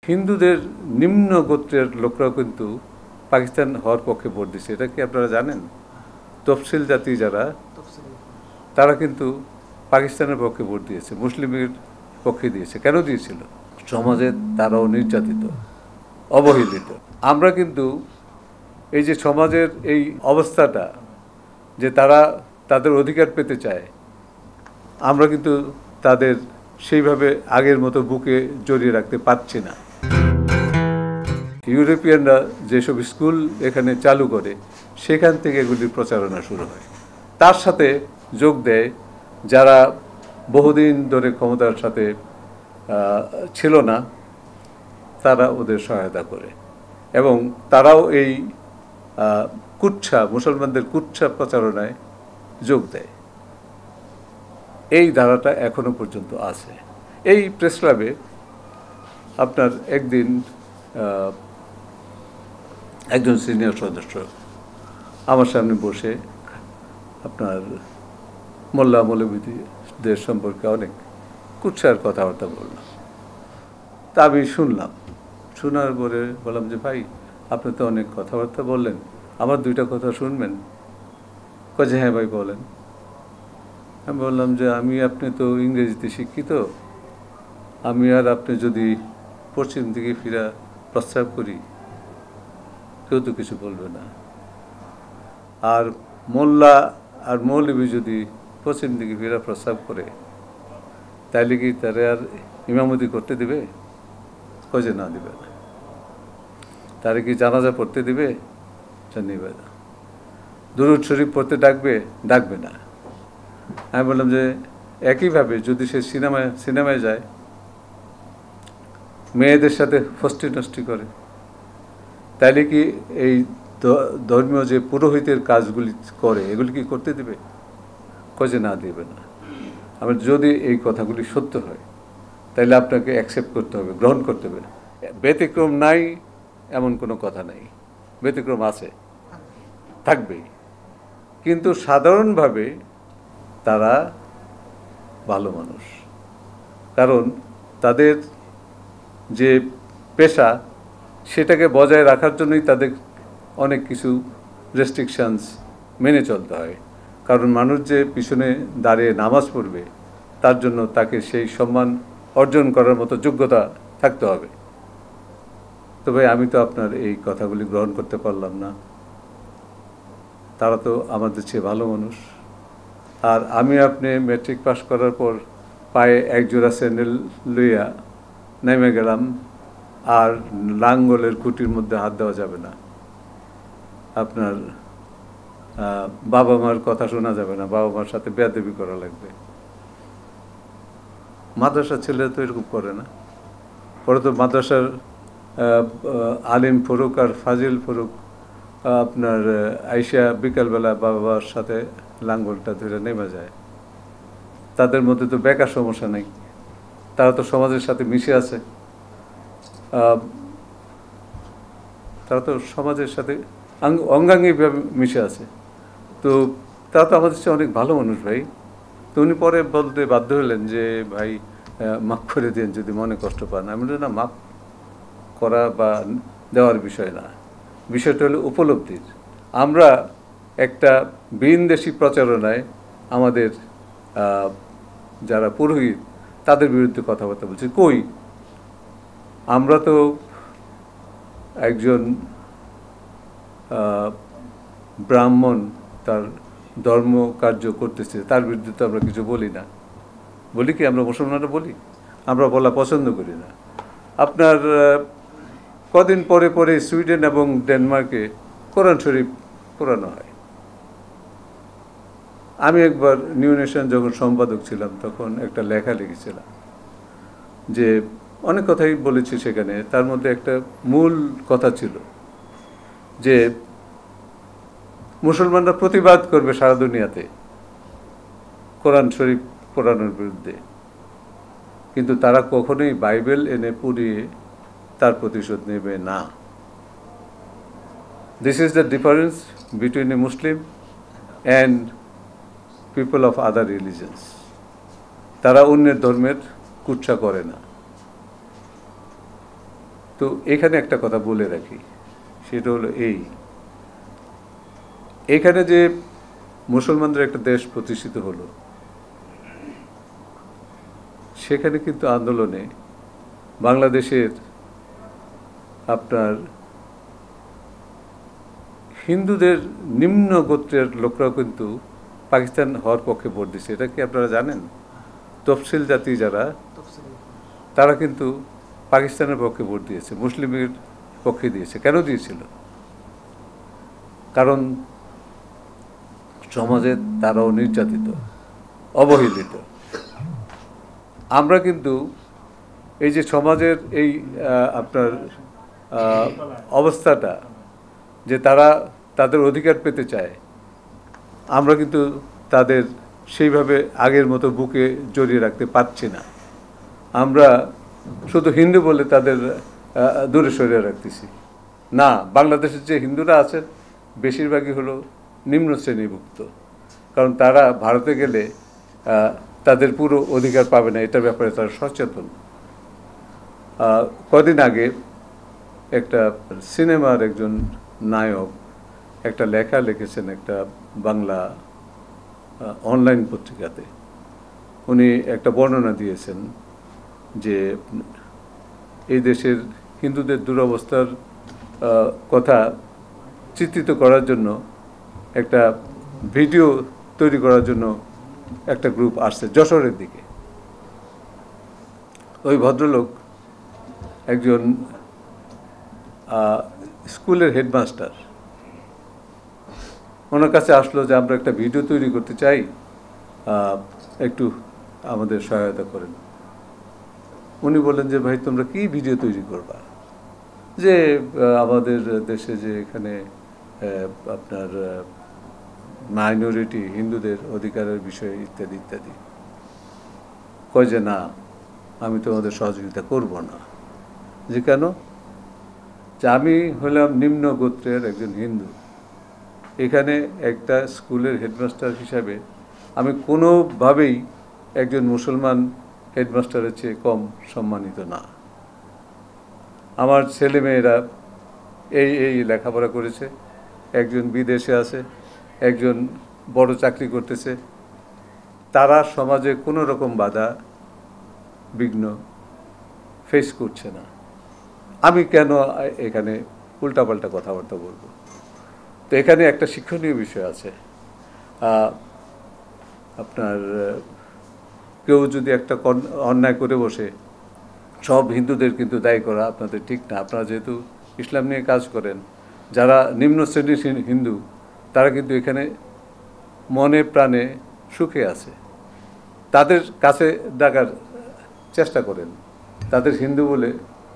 হিন্দুদের নিম্ন গোত্রের লোকরাও কিন্তু পাকিস্তান হওয়ার পক্ষে ভোট দিচ্ছে, এটা কি আপনারা জানেন? তফসিল জাতি যারা, তারা কিন্তু পাকিস্তানের পক্ষে ভোট দিয়েছে, মুসলিমের পক্ষে দিয়েছে। কেন দিয়েছিল? সমাজে তারাও নির্যাতিত, অবহেলিত। আমরা কিন্তু এই যে সমাজের এই অবস্থাটা, যে তারা তাদের অধিকার পেতে চায়, আমরা কিন্তু তাদের সেইভাবে আগের মতো বুকে জড়িয়ে রাখতে পারছি না। ইউরোপিয়ানরা যেসব স্কুল এখানে চালু করে, সেখান থেকে এগুলির প্রচারণা শুরু হয়। তার সাথে যোগ দেয় যারা বহুদিন ধরে ক্ষমতার সাথে ছিল না, তারা ওদের সহায়তা করে, এবং তারাও এই কুৎসা, মুসলমানদের কুৎসা প্রচারণায় যোগ দেয়। এই ধারাটা এখনো পর্যন্ত আছে। এই প্রেস ক্লাবে আপনার একদিন একজন সিনিয়র সদস্য আমার সামনে বসে আপনার মোল্লা মৌলবীদের সম্পর্কে অনেক কুৎসার কথাবার্তা বলল। তা আমি শুনলাম। শোনার পরে বললাম যে, ভাই, আপনি তো অনেক কথাবার্তা বললেন, আমার দুইটা কথা শুনবেন? কয়ে যে, হ্যাঁ ভাই, বলেন। আমি বললাম যে, আপনি তো ইংরেজিতে শিক্ষিত, আমি আর আপনি যদি পশ্চিম দিকে ফিরা প্রস্তাব করি, কেউ তো কিছু বলবে না। আর মোল্লা আর মৌলবী যদি পশ্চিম দিকে ফিরা প্রস্তাব করে, তাইলে কি তারা আর ইমামতি করতে দিবে? কয় যে, না, দিবে না। তারা কি জানাজা পড়তে দিবে? নিবে না। দুরূদ শরীফ পড়তে ডাকবে না। আমি বললাম যে, একইভাবে যদি সে সিনেমায় যায়, মেয়েদের সাথে ফষ্টি নষ্টি করে, তাইলে কি এই ধর্মীয় যে পুরোহিতের কাজগুলি করে, এগুলি কি করতে দিবে? কয় যে, না, দিবে না। আমার যদি এই কথাগুলি সত্য হয়, তাইলে আপনাকে অ্যাকসেপ্ট করতে হবে, গ্রহণ করতে হবে। ব্যতিক্রম নাই এমন কোনো কথা নাই, ব্যতিক্রম আছে, থাকবেই। কিন্তু সাধারণভাবে তারা ভালো মানুষ, কারণ তাদের যে পেশা, সেটাকে বজায় রাখার জন্যই তাদের অনেক কিছু রেস্ট্রিকশনস মেনে চলতে হয়। কারণ মানুষ যে পিছনে দাঁড়িয়ে নামাজ পড়বে, তার জন্য তাকে সেই সম্মান অর্জন করার মতো যোগ্যতা থাকতে হবে। তবে আমি তো আপনার এই কথাগুলি গ্রহণ করতে পারলাম না। তারা তো আমাদের চেয়ে ভালো মানুষ। আর আপনি ম্যাট্রিক পাস করার পর পায়ে একজোড়া স্যান্ডেল লইয়া নেমে গেলাম, আর লাঙ্গলের খুঁটির মধ্যে হাত দেওয়া যাবে না, আপনার বাবা মার কথা শোনা যাবে না, বাবা মার সাথে বেয়াদবি করা লাগবে। মাদ্রাসার ছেলে তো এরকম করে না। পরে তো মাদ্রাসার আলিম ফরুক আর ফাজিল ফরুক আপনার আইসা বিকালবেলা বাবার সাথে লাঙ্গলটা ধরে নেমে যায়। তাদের মধ্যে তো বেকার সমস্যা নেই, তারা তো সমাজের সাথে মিশে আছে, তারা তো সমাজের সাথে অঙ্গাঙ্গিভাবে মিশে আছে। তো তারা তো আমাদের চেয়ে অনেক ভালো মানুষ, ভাই। তো উনি পরে বলতে বাধ্য হলেন যে, ভাই, মাফ করে দিন যদি মনে কষ্ট পান। আমি বলি, না, মাফ করা বা দেওয়ার বিষয় না, বিষয়টা হলো উপলব্ধির। আমরা একটা ভিনদেশি প্রচারণায় আমাদের যারা পুরোহিত, তাদের বিরুদ্ধে কথাবার্তা বলছি। কই, আমরা তো একজন ব্রাহ্মণ তার ধর্ম কার্য করতেছে, তার বিরুদ্ধে তো আমরা কিছু বলি না। বলি কি? আমরা মুসলমানরা বলি? আমরা বলা পছন্দ করি না। আপনার কদিন পরে পরে সুইডেন এবং ডেনমার্কে কোরআন শরীফ পড়ানো হয়। আমি একবার নিউ নেশন যখন সম্পাদক ছিলাম, তখন একটা লেখা লিখেছিলাম, যে অনেক কথাই বলেছি সেখানে। তার মধ্যে একটা মূল কথা ছিল যে মুসলমানরা প্রতিবাদ করবে সারা দুনিয়াতে কোরআন শরীফ পড়ানোর বিরুদ্ধে, কিন্তু তারা কখনোই বাইবেল এনে পড়িয়ে তার প্রতিশোধ নেবে না। This is the difference between A Muslim and people of other রিলিজনস। তারা অন্যের ধর্মের কুৎসা করে না। তো এখানে একটা কথা বলে রাখি, সেটা হলো এখানে যে মুসলমানদের একটা দেশ প্রতিষ্ঠিত হলো, সেখানে কিন্তু আন্দোলনে বাংলাদেশের আপনার হিন্দুদের নিম্ন গোত্রের লোকরাও কিন্তু পাকিস্তান হওয়ার পক্ষে ভোট দিচ্ছে। এটা কি আপনারা জানেন? তফসিল জাতি যারা, তারা কিন্তু পাকিস্তানের পক্ষে ভোট দিয়েছে, মুসলিমের পক্ষে দিয়েছে। কেন দিয়েছিল? কারণ সমাজে তারাও নির্যাতিত, অবহেলিত। আমরা কিন্তু এই যে সমাজের এই আপনার অবস্থাটা, যে তারা তাদের অধিকার পেতে চায়, আমরা কিন্তু তাদের সেইভাবে আগের মতো বুকে জড়িয়ে রাখতে পারছি না। আমরা শুধু হিন্দু বলে তাদের দূরে সরিয়ে রাখতেছি না। বাংলাদেশের যে হিন্দুরা আছেন বেশিরভাগই হলো নিম্ন শ্রেণীভুক্ত, কারণ তারা ভারতে গেলে তাদের পুরো অধিকার পাবে না, এটার ব্যাপারে তারা সচেতন। কদিন আগে একটা সিনেমার একজন নায়ক একটা লেখা লিখেছেন একটা বাংলা অনলাইন পত্রিকাতে। উনি একটা বর্ণনা দিয়েছেন যে এই দেশের হিন্দুদের দুরবস্থার কথা চিত্রিত করার জন্য একটা ভিডিও তৈরি করার জন্য একটা গ্রুপ আসছে যশোরের দিকে। ওই ভদ্রলোক একজন স্কুলের হেডমাস্টার। ওনার কাছে আসলো যে আমরা একটা ভিডিও তৈরি করতে চাই, একটু আমাদের সহায়তা করেন। উনি বললেন যে ভাই তোমরা কি ভিডিও তৈরি করবা? যে আমাদের দেশে যে এখানে আপনার মাইনরিটি হিন্দুদের অধিকারের বিষয়ে ইত্যাদি ইত্যাদি। কয় যে না, আমি তোমাদের সহযোগিতা করব না। যে কেন? যে আমি হলাম নিম্ন গোত্রের একজন হিন্দু, এখানে একটা স্কুলের হেডমাস্টার হিসাবে আমি কোনোভাবেই একজন মুসলমান হেডমাস্টারের চেয়ে কম সম্মানিত না। আমার ছেলেমেয়েরা এই লেখাপড়া করেছে, একজন বিদেশে আছে, একজন বড় চাকরি করতেছে, তারা সমাজে কোনো রকম বাধা বিঘ্ন ফেস করছে না। আমি কেন এখানে উল্টাপাল্টা কথাবার্তা বলবো? তো এখানে একটা শিক্ষণীয় বিষয় আছে। আপনার কেউ যদি একটা অন্যায় করে বসে সব হিন্দুদের কিন্তু দায়ী করা আপনাদের ঠিক না। আপনারা যেহেতু ইসলাম নিয়ে কাজ করেন, যারা নিম্ন শ্রেণীর হিন্দু তারা কিন্তু এখানে মনে প্রাণে সুখে আছে, তাদের কাছে ডাকার চেষ্টা করেন, তাদের হিন্দু বলে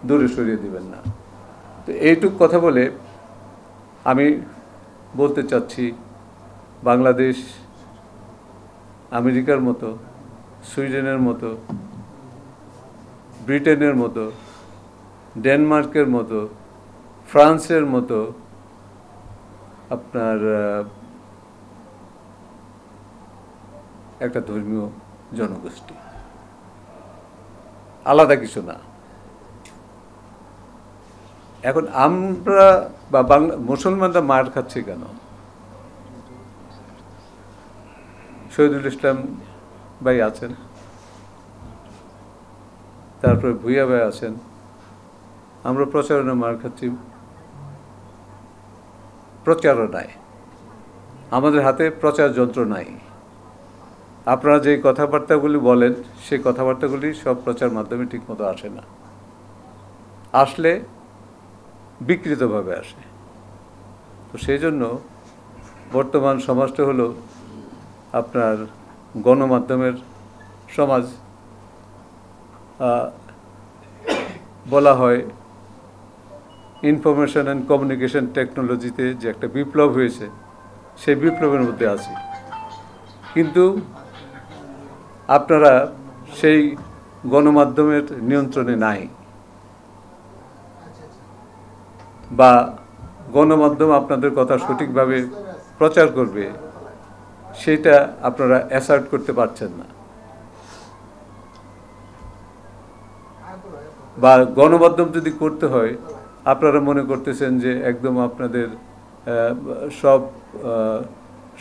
দূরে সরিয়ে দিবেন না। তো এইটুক কথা বলে আমি বলতে চাচ্ছি, বাংলাদেশ আমেরিকার মতো, সুইডেনের মতো, ব্রিটেনের মতো, ডেনমার্কের মতো, ফ্রান্সের মতো আপনার একটা ধর্মীয় জনগোষ্ঠী, আলাদা কিছু না। এখন আমরা বা মুসলমানরা মার খাচ্ছি কেন? শহীদুল ইসলাম ভাই আছেন, তারপরে ভুইয়া ভাই আছেন। আমরা প্রচারণা মার খাচ্ছি, প্রচারণায় আমাদের হাতে প্রচার যন্ত্র নাই। আপনারা যে কথাবার্তাগুলি বলেন সেই কথাবার্তাগুলি সব প্রচার মাধ্যমে ঠিকমতো আসে না, আসলে বিকৃতভাবে আসে। তো সেই জন্য বর্তমান সমাজটা হলো আপনার গণমাধ্যমের সমাজ। বলা হয় ইনফরমেশন অ্যান্ড কমিউনিকেশন টেকনোলজিতে যে একটা বিপ্লব হয়েছে, সেই বিপ্লবের মধ্যে আছি। কিন্তু আপনারা সেই গণমাধ্যমের নিয়ন্ত্রণে নাই, বা গণমাধ্যম আপনাদের কথা সঠিকভাবে প্রচার করবে সেটা আপনারা অ্যাসার্ট করতে পারছেন না। বা গণমাধ্যম যদি করতে হয়, আপনারা মনে করতেছেন যে একদম আপনাদের সব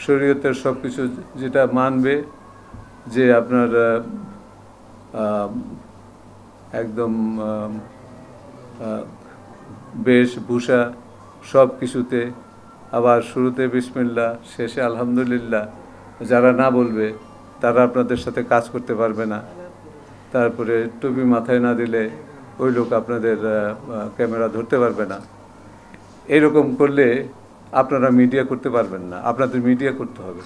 শরীয়তের সব কিছু যেটা মানবে, যে আপনার একদম বেশভূষা সব কিছুতে, আবার শুরুতে বিসমিল্লাহ, শেষে আলহামদুলিল্লাহ, যারা না বলবে তারা আপনাদের সাথে কাজ করতে পারবে না। তারপরে টুপি মাথায় না দিলে ওই লোক আপনাদের ক্যামেরা ধরতে পারবে না। এরকম করলে আপনারা মিডিয়া করতে পারবেন না, আপনাদের মিডিয়া করতে হবে,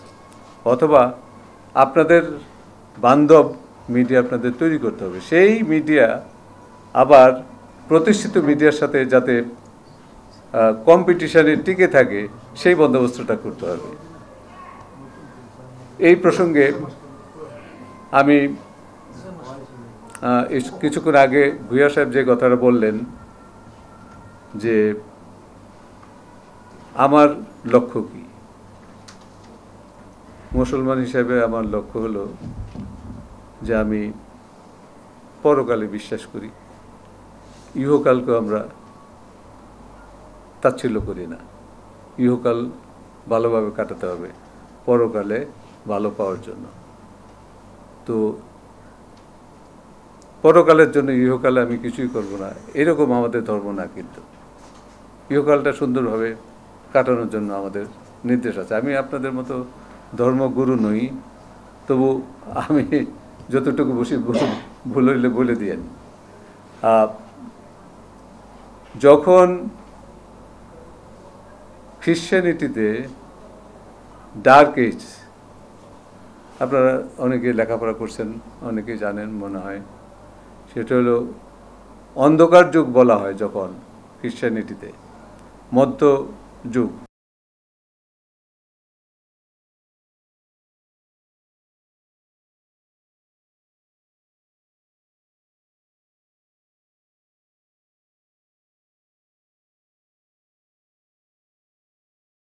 অথবা আপনাদের বান্ধব মিডিয়া আপনাদের তৈরি করতে হবে। সেই মিডিয়া আবার প্রতিষ্ঠিত মিডিয়ার সাথে যাতে কম্পিটিশনে টিকে থাকে, সেই বন্দোবস্তটা করতে হবে। এই প্রসঙ্গে আমি কিছুক্ষণ আগে ভূঁইয়া সাহেব যে কথাটা বললেন, যে আমার লক্ষ্য কি, মুসলমান হিসেবে আমার লক্ষ্য হলো যে আমি পরকালে বিশ্বাস করি, ইহকালকে আমরা তাচ্ছিল্য করি না। ইহকাল ভালোভাবে কাটাতে হবে পরকালে ভালো পাওয়ার জন্য। তো পরকালের জন্য ইহকালে আমি কিছুই করব না, এরকম আমাদের ধর্ম না। কিন্তু ইহকালটা সুন্দরভাবে কাটানোর জন্য আমাদের নির্দেশ আছে। আমি আপনাদের মতো ধর্মগুরু নই, তবু আমি যতটুকু ভুল হইলে বলে দিয়েন। যখন খ্রিশ্চানিটিতে ডার্ক এজ, আপনারা অনেকে লেখাপড়া করছেন, অনেকেই জানেন মনে হয়, সেটা হলো অন্ধকার যুগ বলা হয় যখন খ্রিশ্চানিটিতে, মধ্য যুগ।